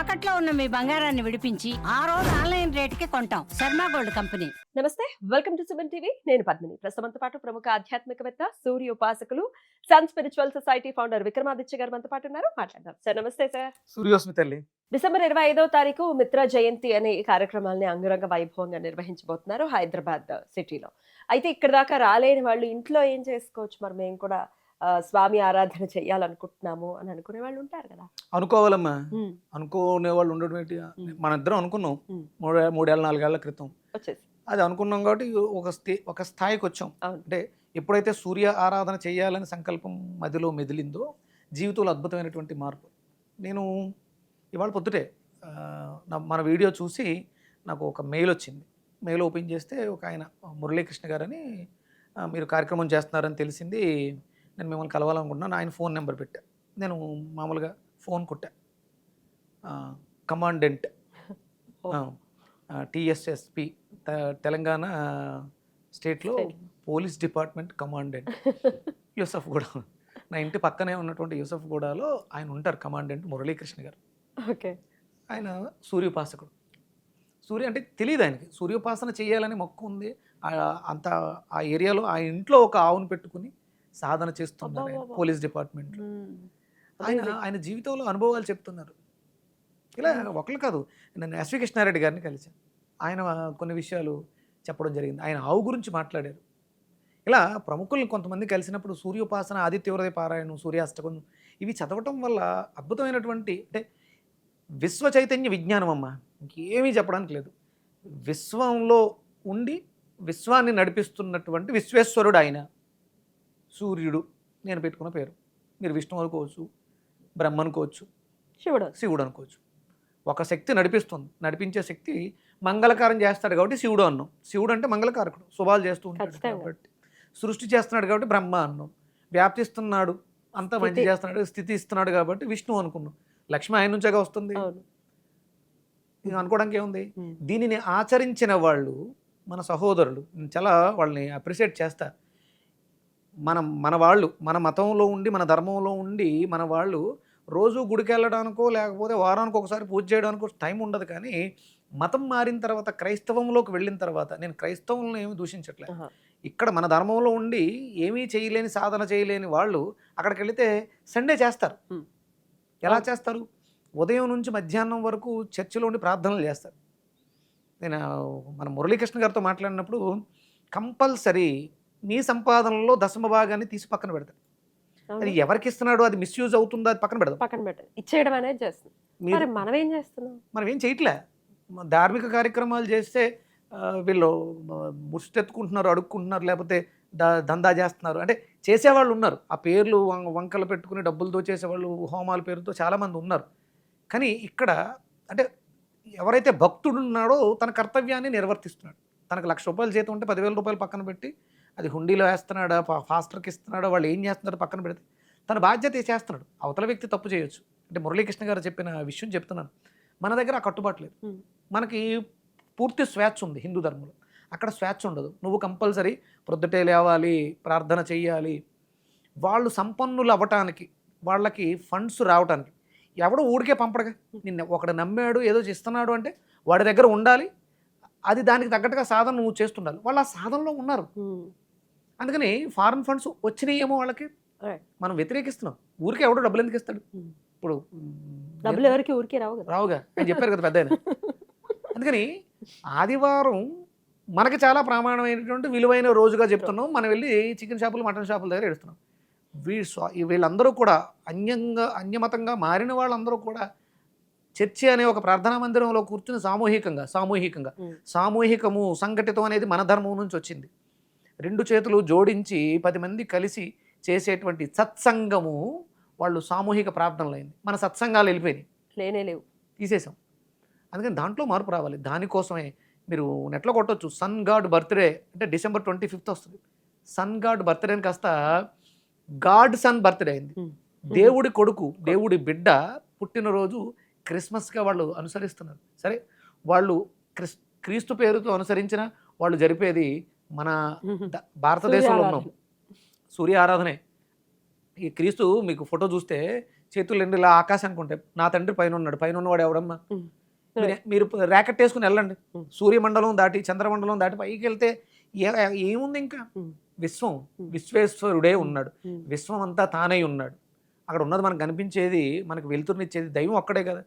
తాకట్లో ఉన్న మీ బంగారాన్ని విడిపించి ఆ రోజు ఆన్లైన్ రేటుకి కొంటాం. Sharma gold company. నమస్తే, వెల్కమ్ టు సుమన్ టీవీ. నేను పద్మిని. ప్రస్తుతంతో పాటు ప్రముఖ ఆధ్యాత్మికవేత్త, సూర్య ఉపాసకులు, sun spiritual society founder Vikramaditya గారు మనతో పాటు ఉన్నారు. మాట్లాడదాం. సార్ నమస్తే సార్. సూర్యోస్మి తల్లి. డిసెంబర్ 25వ తారీఖు మిత్ర జయంతి అనే ఈ కార్యక్రమాల్ని అంగరంగ వైభవంగా నిర్వహించబోతున్నారు హైదరాబాద్ సిటీలో. అయితే ఇక్కడ దాకా రాలేని వాళ్ళు ఇంట్లో ఏం చేసుకోవచ్చు, మరి మేము కూడా స్వామి ఆరాధన చెయ్యాలనుకుంటున్నాము అని అనుకునే వాళ్ళు ఉంటారు కదా. అనుకోవాలమ్మా, అనుకునే వాళ్ళు ఉండడం ఏంటి? మన ఇద్దరం అనుకున్నాం మూడేళ్ళ 4 ఏళ్ల క్రితం. వచ్చేసి అది అనుకున్నాం కాబట్టి ఒక స్థాయికి వచ్చాం. అంటే ఎప్పుడైతే సూర్య ఆరాధన చేయాలని సంకల్పం మదిలో మెదిలిందో జీవితంలో అద్భుతమైనటువంటి మార్పు. నేను ఇవాళ పొద్దుటే మన వీడియో చూసి నాకు ఒక మెయిల్ వచ్చింది. మెయిల్ ఓపెన్ చేస్తే ఒక ఆయన మురళీకృష్ణ గారని మీరు కార్యక్రమం చేస్తున్నారని తెలిసింది, నేను మిమ్మల్ని కలవాలనుకుంటున్నాను. ఆయన ఫోన్ నెంబర్ పెట్టా. నేను మామూలుగా ఫోన్ కొట్టా. కమాండెంట్ TSSP తెలంగాణ స్టేట్లో పోలీస్ డిపార్ట్మెంట్ కమాండెంట్ యూసఫ్గూడ. నా ఇంటి పక్కనే ఉన్నటువంటి యూసఫ్గూడలో ఆయన ఉంటారు, కమాండెంట్ మురళీకృష్ణ గారు. ఓకే. ఆయన సూర్యోపాసకుడు. సూర్య అంటే తెలియదు ఆయనకి, సూర్యోపాసన చేయాలని మొక్కు ఉంది. అంత ఆ ఏరియాలో ఆ ఇంట్లో ఒక ఆవును పెట్టుకుని సాధన చేస్తున్నారు ఆయన పోలీస్ డిపార్ట్మెంట్లో. ఆయన జీవితంలో అనుభవాలు చెప్తున్నారు. ఇలా ఒకళ్ళు కాదు, నేను ఎస్వి కృష్ణారెడ్డి గారిని కలిశాను. ఆయన కొన్ని విషయాలు చెప్పడం జరిగింది. ఆయన ఆవు గురించి మాట్లాడారు. ఇలా ప్రముఖులను కొంతమంది కలిసినప్పుడు సూర్యోపాసన, ఆదిత్య హృదయ పారాయణం, సూర్యాష్టకం ఇవి చదవటం వల్ల అద్భుతమైనటువంటి, అంటే విశ్వ చైతన్య విజ్ఞానం అమ్మ, ఇంకేమీ చెప్పడానికి లేదు. విశ్వంలో ఉండి విశ్వాన్ని నడిపిస్తున్నటువంటి విశ్వేశ్వరుడు ఆయన సూర్యుడు. నేను పెట్టుకున్న పేరు. మీరు విష్ణువు అనుకోవచ్చు, బ్రహ్మ అనుకోవచ్చు, శివుడు అనుకోవచ్చు. ఒక శక్తి నడిపిస్తుంది. నడిపించే శక్తి మంగళకారం చేస్తాడు కాబట్టి శివుడు అన్నాం. శివుడు అంటే మంగళకారకుడు, శుభాలు చేస్తూ ఉంటాడు కాబట్టి. సృష్టి చేస్తున్నాడు కాబట్టి బ్రహ్మ అన్నాం. వ్యాప్తిస్తున్నాడు, అంతా మంచి చేస్తున్నాడు, స్థితి ఇస్తున్నాడు కాబట్టి విష్ణువు అనుకున్నాం. లక్ష్మి ఆయన నుంచేగా వస్తుంది. ఇది అనుకోవడానికి ఏముంది? దీనిని ఆచరించిన వాళ్ళు మన సహోదరులు, చాలా వాళ్ళని అప్రిషియేట్ చేస్తా. మన వాళ్ళు మన మతంలో ఉండి, మన ధర్మంలో ఉండి, మన వాళ్ళు రోజు గుడికి వెళ్ళడానికో లేకపోతే వారానికి ఒకసారి పూజ చేయడానికో టైం ఉండదు. కానీ మతం మారిన తర్వాత, క్రైస్తవంలోకి వెళ్ళిన తర్వాత, నేను క్రైస్తవంలో ఏమి దూషించట్లేదు, ఇక్కడ మన ధర్మంలో ఉండి ఏమీ చేయలేని, సాధన చేయలేని వాళ్ళు అక్కడికి వెళితే సండే చేస్తారు. ఎలా చేస్తారు? ఉదయం నుంచి మధ్యాహ్నం వరకు చర్చిలో ఉండి ప్రార్థనలు చేస్తారు. నేను మన మురళీకృష్ణ గారితో మాట్లాడినప్పుడు కంపల్సరీ మీ సంపాదనలో దశమ భాగాన్ని తీసి పక్కన పెడతాడు. అది ఎవరికి ఇస్తున్నాడో, అది మిస్యూజ్ అవుతుందో అది పక్కన పెడతాం. ఇచ్చేయడం అనేది చేస్తుంది. మనం ఏం చేస్తున్నాం? మనం ఏం చేయట్లే. ధార్మిక కార్యక్రమాలు చేస్తే వీళ్ళు ముష్టెత్తుకుంటున్నారు, అడుక్కుంటున్నారు, లేకపోతే దందా చేస్తున్నారు. అంటే చేసేవాళ్ళు ఉన్నారు, ఆ పేర్లు వంకలు పెట్టుకుని డబ్బులతో చేసేవాళ్ళు, హోమాల పేరుతో చాలామంది ఉన్నారు. కానీ ఇక్కడ అంటే ఎవరైతే భక్తుడు ఉన్నాడో తన కర్తవ్యాన్ని నిర్వర్తిస్తున్నాడు. తనకు ₹1,00,000 జీతం ఉంటే ₹10,000 పక్కన పెట్టి అది హుండీలో వేస్తున్నాడా, ఫాస్టర్కి ఇస్తున్నాడా, వాళ్ళు ఏం చేస్తున్నారో పక్కన పెడితే తన బాధ్యత చేస్తున్నాడు. అవతల వ్యక్తి తప్పు చేయొచ్చు. అంటే మురళీకృష్ణ గారు చెప్పిన విషయం చెప్తున్నాను. మన దగ్గర ఆ కట్టుబాటు లేదు. మనకి పూర్తి స్వేచ్ఛ ఉంది హిందూ ధర్మంలో. అక్కడ స్వేచ్ఛ ఉండదు. నువ్వు కంపల్సరీ ప్రొద్దుటే లేవాలి, ప్రార్థన చెయ్యాలి. వాళ్ళు సంపన్నులు అవ్వటానికి, వాళ్ళకి ఫండ్స్ రావటానికి ఎవడో ఊరికే పంపడగా. నిన్న ఒకడు నమ్మాడు, ఏదో చేస్తున్నాడు అంటే వాడి దగ్గర ఉండాలి. అది దానికి తగ్గట్టుగా సాధన నువ్వు చేస్తుండాలి. వాళ్ళు ఆ సాధనలో ఉన్నారు. అందుకని ఫారెన్ ఫండ్స్ వచ్చినాయేమో వాళ్ళకి, మనం వ్యతిరేకిస్తున్నాం. ఊరికే ఎవడో డబ్బులు ఎందుకు ఇస్తాడు? ఇప్పుడు డబ్బులు ఎవరికి ఊరికే రావుగా అని చెప్పారు కదా పెద్ద ఆయన. అందుకని ఆదివారం మనకి చాలా ప్రామాణమైనటువంటి విలువైన రోజుగా చెప్తున్నాం. మనం వెళ్ళి చికెన్ షాపులు, మటన్ షాపుల దగ్గర ఏడుస్తున్నాం. వీళ్ళందరూ కూడా అన్యమతంగా మారిన వాళ్ళందరూ కూడా చర్చి అనే ఒక ప్రార్థనా మందిరంలో కూర్చుని సామూహికము, సంఘటితం అనేది మన ధర్మం నుంచి వచ్చింది. 2 చేతులు జోడించి 10 మంది కలిసి చేసేటువంటి సత్సంగము వాళ్ళు సామూహిక ప్రార్థనలు అయింది. మన సత్సంగాలు వెళ్ళిపోయినాయి, లేవు, తీసేసాం. అందుకని దాంట్లో మార్పు రావాలి. దానికోసమే మీరు నెట్లో కొట్టవచ్చు, సన్ గాడ్ బర్త్డే అంటే December 25th వస్తుంది. సన్ గాడ్ బర్త్డేని కాస్త గాడ్ సన్ బర్త్డే అయింది. దేవుడి కొడుకు, దేవుడి బిడ్డ పుట్టినరోజు క్రిస్మస్గా వాళ్ళు అనుసరిస్తున్నారు. సరే, వాళ్ళు క్రీస్తు పేరుతో అనుసరించిన వాళ్ళు జరిపేది మన భారతదేశంలో ఉన్నాం సూర్య ఆరాధనే. ఈ క్రీస్తు మీకు ఫోటో చూస్తే చేతులు రెండు ఇలా ఆకాశానికి ఉంటాయి. నా తండ్రి పైన ఉన్నాడు, పైన ఉన్నవాడు ఎవడమ్మా? ఉమ్. మీరు ర్యాకెట్ వేసుకుని వెళ్ళండి, ఉమ్. సూర్యమండలం దాటి చంద్రమండలం దాటి పైకి వెళ్తే ఏముంది ఇంకా? ఉమ్. విశ్వం, విశ్వేశ్వరుడే ఉమ్. ఉన్నాడు, ఉమ్. విశ్వం అంతా తానై ఉన్నాడు. అక్కడ ఉన్నది మనకు కనిపించేది, మనకు వెలుతురునిచ్చేది దైవం ఒక్కడే కదా,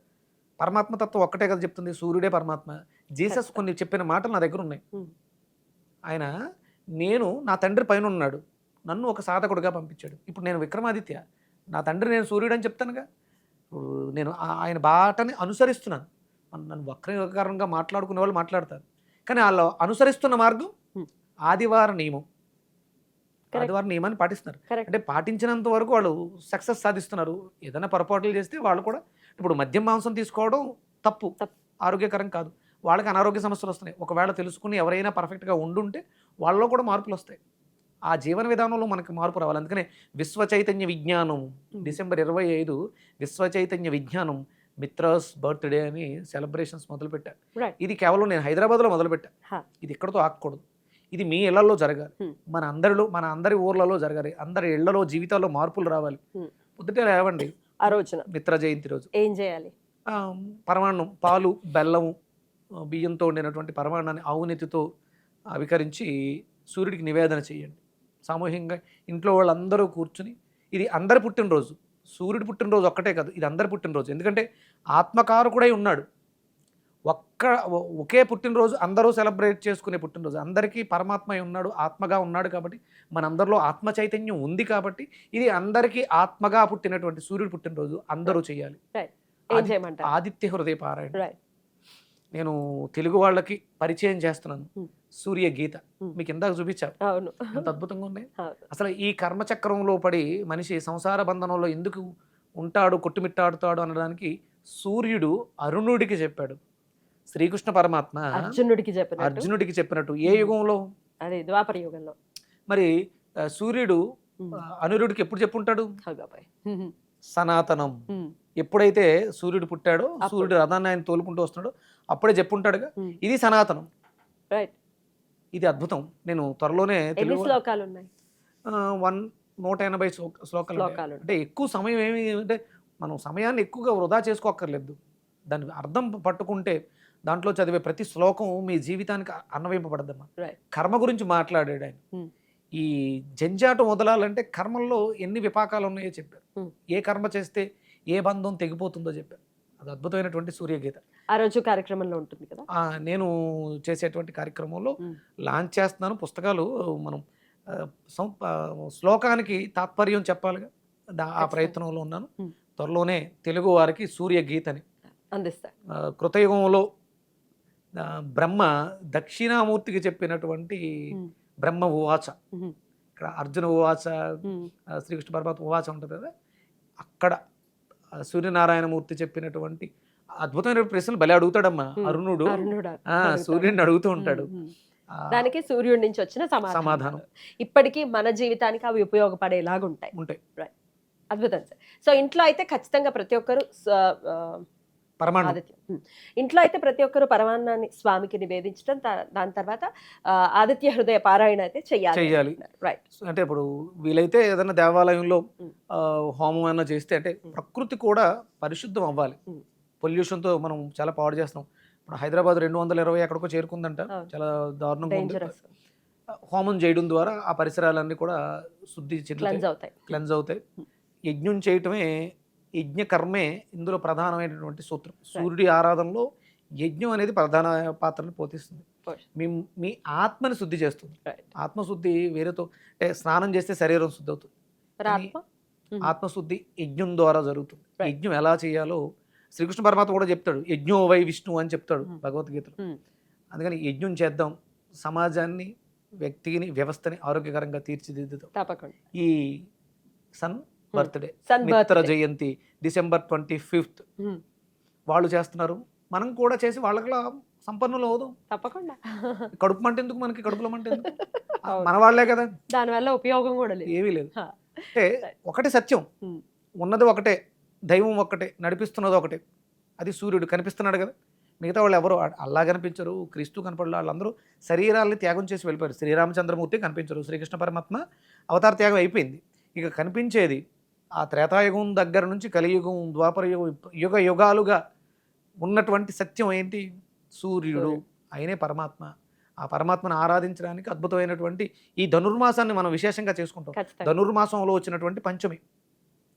పరమాత్మతత్వం ఒక్కటే కదా చెప్తుంది, సూర్యుడే పరమాత్మ. జీసస్ కొన్ని చెప్పిన మాటలు నా దగ్గర ఉన్నాయి. ఉమ్. ఆయన నా తండ్రి పైన ఉన్నాడు, నన్ను ఒక సాధకుడిగా పంపించాడు. ఇప్పుడు నేను విక్రమాదిత్య, నా తండ్రి నేను సూర్యుడు అని చెప్తానుగా. నేను ఆయన బాటని అనుసరిస్తున్నాను. నన్ను వక్రీకరంగా మాట్లాడుకునే వాళ్ళు మాట్లాడతారు, కానీ వాళ్ళు అనుసరిస్తున్న మార్గం ఆదివార నియమం. ఆదివారం నియమాన్ని పాటిస్తున్నారు. అంటే పాటించినంత వరకు వాళ్ళు సక్సెస్ సాధిస్తున్నారు. ఏదైనా పొరపాట్లు చేస్తే వాళ్ళు కూడా, ఇప్పుడు మద్యం మాంసం తీసుకోవడం తప్పు, ఆరోగ్యకరం కాదు, వాళ్ళకి అనారోగ్య సమస్యలు వస్తున్నాయి. ఒకవేళ తెలుసుకుని ఎవరైనా పర్ఫెక్ట్గా ఉండుంటే వాళ్ళలో కూడా మార్పులు వస్తాయి. ఆ జీవన విధానంలో మనకి మార్పు రావాలి. అందుకనే విశ్వ చైతన్య విజ్ఞానం, డిసెంబర్ 25 విశ్వ చైతన్య విజ్ఞానం మిత్రాస్ బర్త్డే అని సెలబ్రేషన్స్ మొదలుపెట్టారు. ఇది కేవలం నేను హైదరాబాద్లో మొదలుపెట్టాను, ఇది ఎక్కడితో ఆగకూడదు, ఇది మీ ఇళ్లలో జరగాలి, మన అందరి ఊర్లలో జరగాలి, అందరి ఇళ్లలో జీవితాల్లో మార్పులు రావాలి. పొద్దుటే లేవండి ఆ రోజున మిత్ర జయంతి రోజు ఏం చేయాలి? పరమాన్నం, పాలు బెల్లము బియ్యంతో ఉండినటువంటి పరమాన్నాన్ని ఆవునెత్తితో అవికరించి సూర్యుడికి నివేదన చేయండి. సామూహికంగా ఇంట్లో వాళ్ళందరూ కూర్చుని, ఇది అందరి పుట్టినరోజు, సూర్యుడి పుట్టినరోజు ఒక్కటే కాదు, ఇది అందరి పుట్టినరోజు. ఎందుకంటే ఆత్మకారకుడై ఉన్నాడు. ఒకే పుట్టినరోజు అందరూ సెలబ్రేట్ చేసుకునే పుట్టినరోజు. అందరికీ పరమాత్మ ఉన్నాడు, ఆత్మగా ఉన్నాడు కాబట్టి, మనందరిలో ఆత్మ చైతన్యం ఉంది కాబట్టి, ఇది అందరికీ ఆత్మగా పుట్టినటువంటి సూర్యుడు పుట్టినరోజు అందరూ చేయాలి. ఆదిత్య హృదయ పారాయణ నేను తెలుగు వాళ్ళకి పరిచయం చేస్తున్నాను. సూర్య గీత మీకు ఇందాక చూపించాను, ఎంత అద్భుతంగా ఉన్నాయి. అసలు ఈ కర్మచక్రంలో పడి మనిషి సంసార బంధనంలో ఎందుకు ఉంటాడు, కొట్టుమిట్టాడుతాడు అనడానికి సూర్యుడు అరుణుడికి చెప్పాడు. శ్రీకృష్ణ పరమాత్మ అర్జునుడికి చెప్పినట్టు ఏ యుగంలో? అదే ద్వాపర యుగంలో. మరి సూర్యుడు అనురుడికి ఎప్పుడు చెప్పుంటాడు? సనాతనం. ఎప్పుడైతే సూర్యుడు పుట్టాడో, సూర్యుడు రథాన్ని ఆయన తోలుకుంటూ వస్తున్నాడో అప్పుడే చెప్పుంటాడుగా, ఇది సనాతనం. ఇది అద్భుతం. నేను త్వరలోనే 180 శ్లోకాలు. అంటే ఎక్కువ సమయం ఏమి అంటే మనం సమయాన్ని ఎక్కువగా వృధా చేసుకోక్కర్లేదు. దాని అర్థం పట్టుకుంటే దాంట్లో చదివే ప్రతి శ్లోకం మీ జీవితానికి అన్వయింపబడద్దమ్మా. కర్మ గురించి మాట్లాడాడు ఆయన. ఈ జంజాటం వదలాలంటే కర్మల్లో ఎన్ని విపాకాలు ఉన్నాయో చెప్పారు. ఏ కర్మ చేస్తే ఏ బంధం తెగిపోతుందో చెప్పారు. అది అద్భుతమైనటువంటి సూర్యగీత. ఆ రోజు కార్యక్రమంలో ఉంటుంది కదా. నేను చేసేటువంటి కార్యక్రమంలో లాంచ్ చేస్తున్నాను పుస్తకాలు. మనం శ్లోకానికి తాత్పర్యం చెప్పాలిగా, ఆ ప్రయత్నంలో ఉన్నాను. త్వరలోనే తెలుగు వారికి సూర్యగీతని అందిస్తాను. కృతయుగంలో బ్రహ్మ దక్షిణామూర్తికి చెప్పినటువంటి బ్రహ్మ ఉవాచ, ఇక్కడ అర్జున ఉవాచ, శ్రీకృష్ణ పరమాత్మ ఉవాచ ఉంటుంది కదా, అక్కడ సూర్యనారాయణమూర్తి చెప్పినటువంటి అద్భుతమైన ప్రశ్నలు భలే అడుగుతాడమ్మా అరుణుడు. సూర్యుడిని అడుగుతూ ఉంటాడు, దానికి సూర్యుడి నుంచి వచ్చిన సమాధానం ఇప్పటికీ మన జీవితానికి అవి ఉపయోగపడేలాగా ఉంటాయి. అద్భుతం సార్. సో ఇంట్లో అయితే ఖచ్చితంగా ప్రతి ఒక్కరు ఇంట్లో అయితే ప్రతి ఒక్కరు పరమాన్నాన్ని స్వామికి నివేదించడం, దాని తర్వాత ఆదిత్య హృదయ పారాయణ అయితే చెయ్యాలి. రైట్. అంటే ఇప్పుడు వీలైతే ఏదైనా దేవాలయంలో హోమం అయినా చేస్తే, అంటే ప్రకృతి కూడా పరిశుద్ధం అవ్వాలి. పొల్యూషన్తో మనం చాలా పాడు చేస్తున్నాం. ఇప్పుడు హైదరాబాద్ 220 ఎక్కడికో చేరుకుందంట, చాలా దారుణంగా ఉంది. హోమం చేయడం ద్వారా ఆ పరిసరాలన్నీ కూడా శుద్ధి క్లెన్స్ అవుతాయి. యజ్ఞం చేయటమే, యజ్ఞ కర్మే ఇందులో ప్రధానమైనటువంటి సూత్రం. సూర్యుడి ఆరాధనలో యజ్ఞం అనేది ప్రధాన పాత్రను పోషిస్తుంది. మీ ఆత్మని శుద్ధి చేస్తుంది. ఆత్మశుద్ధి వేరేతో, అంటే స్నానం చేస్తే శరీరం శుద్ధి అవుతుంది, ఆత్మశుద్ధి యజ్ఞం ద్వారా జరుగుతుంది. యజ్ఞం ఎలా చేయాలో శ్రీకృష్ణ పరమాత్మ కూడా చెప్తాడు, యజ్ఞో వై విష్ణు అని చెప్తాడు భగవద్గీతలో. అందుకని యజ్ఞం చేద్దాం, సమాజాన్ని, వ్యక్తిని, వ్యవస్థని ఆరోగ్యకరంగా తీర్చిదిద్దుతాం. ఈ బర్త్డే మిత్ర జయంతి డిసెంబర్ 25 వాళ్ళు చేస్తున్నారు, మనం కూడా చేసి వాళ్ళకి సంపన్నులు అవుదాం. తప్పకుండా. కడుపు మంట ఎందుకు మనకి, కడుపులో మంట ఎందుకు, మన వాళ్ళే కదా, దానివల్ల ఉపయోగం కూడా లేదు, ఏమీ లేదు. అంటే ఒకటి సత్యం, ఉన్నది ఒకటే, దైవం ఒక్కటే, నడిపిస్తున్నది ఒకటే, అది సూర్యుడు. కనిపిస్తున్నాడు కదా, మిగతా వాళ్ళు ఎవరు అల్లా కనిపించరు, క్రీస్తు కనపడరు, వాళ్ళందరూ శరీరాన్ని త్యాగం చేసి వెళ్ళిపోయారు. శ్రీరామచంద్రమూర్తి కనిపించరు, శ్రీకృష్ణ పరమాత్మ అవతార త్యాగం అయిపోయింది. ఇక కనిపించేది ఆ త్రేతాయుగం దగ్గర నుంచి కలియుగం, ద్వాపర యుగం, యుగ యుగాలుగా ఉన్నటువంటి సత్యం ఏంటి? సూర్యుడు. ఆయనే పరమాత్మ. ఆ పరమాత్మను ఆరాధించడానికి అద్భుతమైనటువంటి ఈ ధనుర్మాసాన్ని మనం విశేషంగా చేసుకుంటాం. ఖచ్చితంగా. ధనుర్మాసంలో వచ్చినటువంటి పంచమి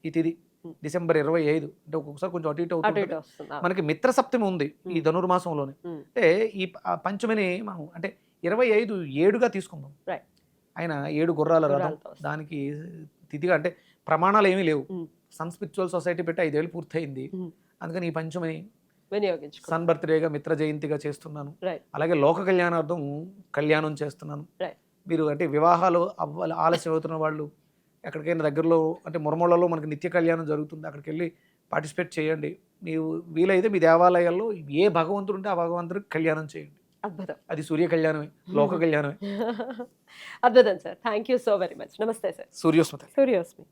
ఈ తిథి డిసెంబర్ 25. అంటే ఒక్కొక్కసారి కొంచెం అటు ఇటు అటు అవుతుంది. ఇటు వస్తుంది. మనకి మిత్ర సప్తమి ఉంది ఈ ధనుర్మాసంలోనే. ఉమ్. అంటే ఈ పంచమిని మనం అంటే 25 7గా తీసుకుందాం. Right. ఆయన 7 గుర్రాల రథం. గుర్రాలతో వస్తుంది. దానికి తిథిగా అంటే ప్రమాణాలు ఏమీ లేవు. ఉమ్. సన్ స్పిరిచువల్ సొసైటీ పెట్టి 5 ఏళ్ళు పూర్తయింది. ఉమ్. అందుకని ఈ పంచమిని వినియోగించుకో. సన్ బర్త్డేగా మిత్ర జయంతిగా చేస్తున్నాను. Right. అలాగే లోక కళ్యాణార్థం కళ్యాణం చేస్తున్నాను. Right. మీరు అంటే వివాహాలు ఆలస్యం అవుతున్న వాళ్ళు ఎక్కడికైనా దగ్గరలో అంటే మురమొళ్ళలో మనకి నిత్య కళ్యాణం జరుగుతుంది, అక్కడికి వెళ్ళి పార్టిసిపేట్ చేయండి. ನೀವು వీలైతే మీ దేవాలయాల్లో ఏ భగవంతుడు ఉంటే ఆ భగవంతుడికి కళ్యాణం చేయండి. అద్భుతం. అది సూర్య కళ్యాణమే, లోక కళ్యాణమే. అద్భుతం sir. Thank you so very much. నమస్తే సార్. సూర్యోస్మతి. సూర్యోస్మి.